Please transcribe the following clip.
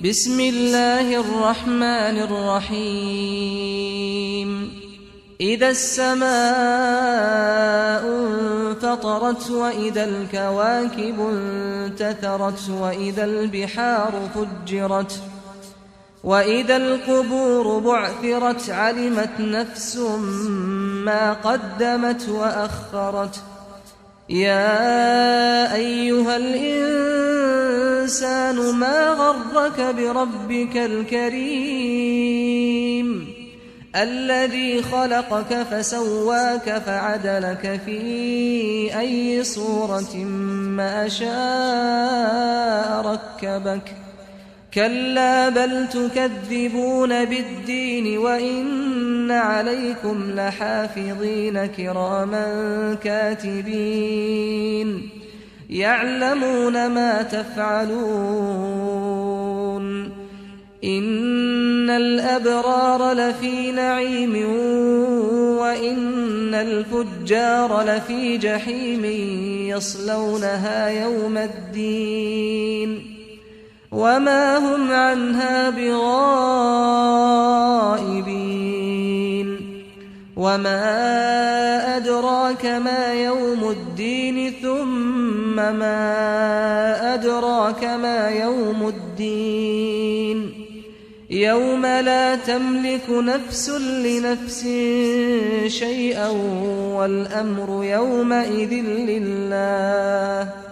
بسم الله الرحمن الرحيم إذا السماء انفطرت وإذا الكواكب انتثرت وإذا البحار فجرت وإذا القبور بعثرت علمت نفس ما قدمت وأخرت يا أيها الإنسان ما غرك بربك الكريم الذي خلقك فسواك فعدلك في أي صورة ما شاء ركبك كلا بل تكذبون بالدين وإن عليكم لحافظين كراما كاتبين يعلمون ما تفعلون إن الأبرار لفي نعيم وإن الفجار لفي جحيم يصلونها يوم الدين وما هم عنها بغائبين وما أدراك ما يوم الدين ثم ما أدراك ما يوم الدين يوم لا تملك نفس لنفس شيئا والأمر يومئذ لله